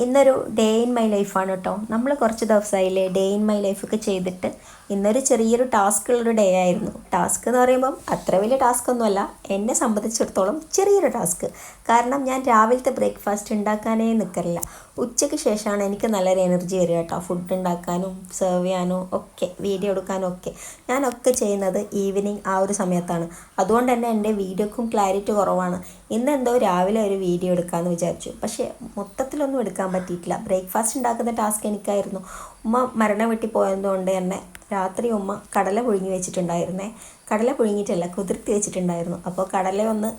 ഇന്നൊരു day in my ലൈഫാണ് കേട്ടോ. നമ്മൾ കുറച്ച് ദിവസമായില്ലേ ഡേ ഇൻ മൈ ലൈഫൊക്കെ ചെയ്തിട്ട്. ഇന്നൊരു ചെറിയൊരു ടാസ്ക് ഉള്ളൊരു ഡേ ആയിരുന്നു. ടാസ്ക് എന്ന് പറയുമ്പം അത്ര വലിയ ടാസ്ക് ഒന്നുമല്ല, എന്നെ സംബന്ധിച്ചിടത്തോളം ചെറിയൊരു ടാസ്ക്. കാരണം ഞാൻ രാവിലത്തെ ബ്രേക്ക്ഫാസ്റ്റ് ഉണ്ടാക്കാനേ നിൽക്കറില്ല. ഉച്ചയ്ക്ക് ശേഷമാണ് എനിക്ക് നല്ലൊരു എനർജി വരിക കേട്ടോ. ഫുഡ് ഉണ്ടാക്കാനും സെർവ് ചെയ്യാനും ഒക്കെ, വീഡിയോ എടുക്കാനും ഒക്കെ ഞാനൊക്കെ ചെയ്യുന്നത് ഈവനിങ് ആ ഒരു സമയത്താണ്. അതുകൊണ്ട് തന്നെ എൻ്റെ വീഡിയോക്കും ക്ലാരിറ്റി കുറവാണ്. ഇന്നെന്തോ രാവിലെ ഒരു വീഡിയോ എടുക്കാമെന്ന് വിചാരിച്ചു, പക്ഷേ മൊത്തത്തിലൊന്നും എടുക്കാൻ പറ്റിയിട്ടില്ല. ബ്രേക്ക്ഫാസ്റ്റ് ഉണ്ടാക്കുന്ന ടാസ്ക് എനിക്കായിരുന്നു. ഉമ്മ മരണം വെട്ടി പോയതുകൊണ്ട് തന്നെ രാത്രി ഉമ്മ കടല പുഴുങ്ങി വെച്ചിട്ടുണ്ടായിരുന്നേ. കടല പുഴുങ്ങിയിട്ടല്ല, കുതിർത്തി വെച്ചിട്ടുണ്ടായിരുന്നു. അപ്പോൾ കടല ഒന്ന്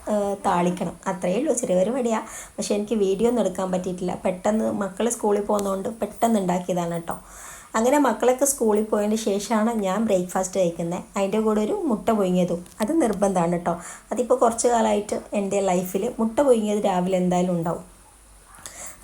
താളിക്കണം, അത്രയേ ഉള്ളൂ. ചെറിയൊരു മടിയാണ്, പക്ഷേ എനിക്ക് വീഡിയോ ഒന്നും എടുക്കാൻ പറ്റിയിട്ടില്ല. പെട്ടെന്ന് മക്കൾ സ്കൂളിൽ പോകുന്നതുകൊണ്ട് പെട്ടെന്ന് ഉണ്ടാക്കിയതാണ് കേട്ടോ. അങ്ങനെ മക്കളൊക്കെ സ്കൂളിൽ പോയതിന് ശേഷമാണ് ഞാൻ ബ്രേക്ക്ഫാസ്റ്റ് കഴിക്കുന്നത്. അതിൻ്റെ കൂടെ ഒരു മുട്ട പുഴുങ്ങിയതും അത് നിർബന്ധമാണ് കേട്ടോ. അതിപ്പോൾ കുറച്ച് കാലമായിട്ട് എൻ്റെ ലൈഫിൽ മുട്ട പുഴുങ്ങിയത് രാവിലെ എന്തായാലും ഉണ്ടാവും.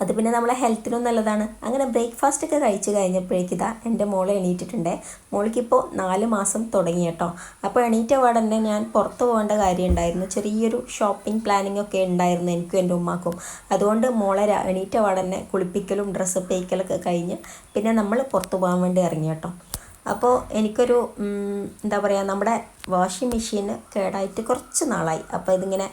അത് പിന്നെ നമ്മളെ ഹെൽത്തിനും നല്ലതാണ്. അങ്ങനെ ബ്രേക്ക്ഫാസ്റ്റ് ഒക്കെ കഴിച്ച് കഴിഞ്ഞപ്പോഴേക്കിതാ എൻ്റെ മോൾ എണീറ്റിട്ടുണ്ട്. മോൾക്കിപ്പോൾ 4 മാസം തുടങ്ങി കേട്ടോ. അപ്പോൾ എണീറ്റ പാടന്നെ ഞാൻ പുറത്ത് പോകേണ്ട കാര്യം ഉണ്ടായിരുന്നു. ചെറിയൊരു ഷോപ്പിംഗ് പ്ലാനിങ് ഒക്കെ ഉണ്ടായിരുന്നു എനിക്കും എൻ്റെ ഉമ്മാക്കും. അതുകൊണ്ട് മോളെ എണീറ്റ പാടന്നെ കുളിപ്പിക്കലും ഡ്രസ്സ് പേയ്ക്കലൊക്കെ കഴിഞ്ഞ് പിന്നെ നമ്മൾ പുറത്ത് പോകാൻ വേണ്ടി ഇറങ്ങി കേട്ടോ. അപ്പോൾ എനിക്കൊരു എന്താ പറയുക, നമ്മുടെ വാഷിംഗ് മെഷീന് കേടായിട്ട് കുറച്ച് നാളായി. അപ്പോൾ ഇതിങ്ങനെ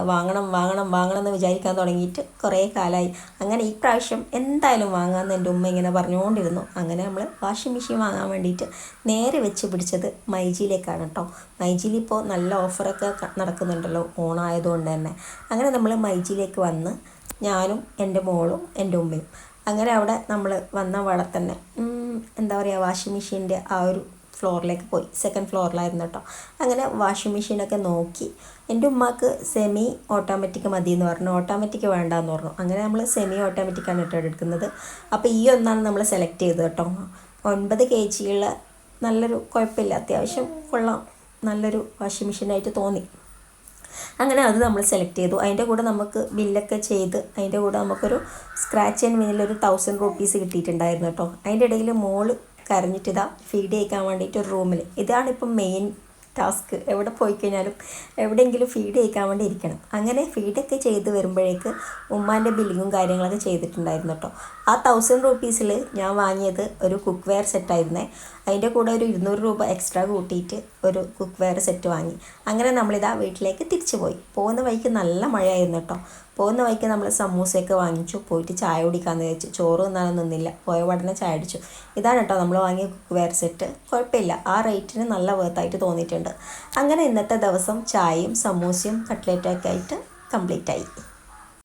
വാങ്ങണം വാങ്ങണം വാങ്ങണം എന്ന് വിചാരിക്കാൻ തുടങ്ങിയിട്ട് കുറേ കാലമായി. അങ്ങനെ ഈ പ്രാവശ്യം എന്തായാലും വാങ്ങാമെന്ന് എൻ്റെ ഉമ്മ ഇങ്ങനെ പറഞ്ഞുകൊണ്ടിരുന്നു. അങ്ങനെ നമ്മൾ വാഷിംഗ് മെഷീൻ വാങ്ങാൻ വേണ്ടിയിട്ട് നേരെ വെച്ച് പിടിച്ചത് മൈജിയിലേക്കാണ് കേട്ടോ. മൈജിയിൽ ഇപ്പോൾ നല്ല ഓഫറൊക്കെ നടക്കുന്നുണ്ടല്ലോ ഓണായതുകൊണ്ട് തന്നെ. അങ്ങനെ നമ്മൾ മൈജിയിലേക്ക് വന്ന് ഞാനും എൻ്റെ മോളും എൻ്റെ ഉമ്മയും അങ്ങനെ അവിടെ നമ്മൾ വന്ന വടെ തന്നെ എന്താ പറയുക, വാഷിംഗ് മെഷീൻ്റെ ആ ഒരു ഫ്ലോറിലേക്ക് പോയി. 2nd ഫ്ലോറിലായിരുന്നു കേട്ടോ. അങ്ങനെ വാഷിംഗ് മെഷീനൊക്കെ നോക്കി. എൻ്റെ ഉമ്മാക്ക് സെമി ഓട്ടോമാറ്റിക് മതി എന്ന് പറഞ്ഞു, ഓട്ടോമാറ്റിക് വേണ്ടാന്ന് പറഞ്ഞു. അങ്ങനെ നമ്മൾ സെമി ഓട്ടോമാറ്റിക്കാണ് കേട്ടോ എടുക്കുന്നത്. അപ്പോൾ ഈ ഒന്നാണ് നമ്മൾ സെലക്ട് ചെയ്തത് കേട്ടോ. 9 kg ഉള്ള നല്ലൊരു കുഴപ്പമില്ല, അത്യാവശ്യം കൊള്ളാം, നല്ലൊരു വാഷിംഗ് മെഷീനായിട്ട് തോന്നി. അങ്ങനെ അത് നമ്മൾ സെലക്ട് ചെയ്തു. അതിൻ്റെ കൂടെ നമുക്ക് ബില്ലൊക്കെ ചെയ്ത് അതിൻ്റെ കൂടെ നമുക്കൊരു സ്ക്രാച്ച് ആൻഡ് വിനിലൊരു 1000 rupees കിട്ടിയിട്ടുണ്ടായിരുന്നു കേട്ടോ. അതിൻ്റെ ഇടയിൽ മോള് കരഞ്ഞിട്ടിതാ ഫീഡ് ചെയ്യിക്കാൻ വേണ്ടിയിട്ട് ഒരു റൂമിൽ. ഇതാണിപ്പം മെയിൻ ടാസ്ക്. എവിടെ പോയി കഴിഞ്ഞാലും എവിടെയെങ്കിലും ഫീഡ് ചെയ്യിക്കാൻ വേണ്ടി ഇരിക്കണം. അങ്ങനെ ഫീഡൊക്കെ ചെയ്ത് വരുമ്പോഴേക്ക് ഉമ്മാൻ്റെ ബില്ലിങ്ങും കാര്യങ്ങളൊക്കെ ചെയ്തിട്ടുണ്ടായിരുന്നു കേട്ടോ. ആ 1000 rupeesൽ ഞാൻ വാങ്ങിയത് ഒരു കുക്ക് വെയർ സെറ്റായിരുന്നേ. അതിൻ്റെ കൂടെ ഒരു 200 രൂപ എക്സ്ട്രാ കൂട്ടിയിട്ട് ഒരു കുക്ക് വെയർ സെറ്റ് വാങ്ങി. അങ്ങനെ നമ്മളിതാ വീട്ടിലേക്ക് തിരിച്ചു പോയി. പോകുന്ന വഴിക്ക് നല്ല മഴയായിരുന്നു കേട്ടോ. പോകുന്ന വഴിക്ക് നമ്മൾ സമൂസയൊക്കെ വാങ്ങിച്ചു. പോയിട്ട് ചായ കുടിക്കാമെന്ന് വെച്ച്. ചോറ് തിന്നാനൊന്നും നിന്നില്ല, പോയ ഉടനെ ചായ അടിച്ചു. ഇതാണ് കേട്ടോ നമ്മൾ വാങ്ങിയ കുക്ക് വെയർ സെറ്റ്. കുഴപ്പമില്ല, ആ റേറ്റിന് നല്ല വേർത്തായിട്ട് തോന്നിയിട്ടുണ്ട്. അങ്ങനെ ഇന്നത്തെ ദിവസം ചായയും സമൂസയും കട്ട്ലേറ്റൊക്കെ ആയിട്ട് കംപ്ലീറ്റ് ആയി.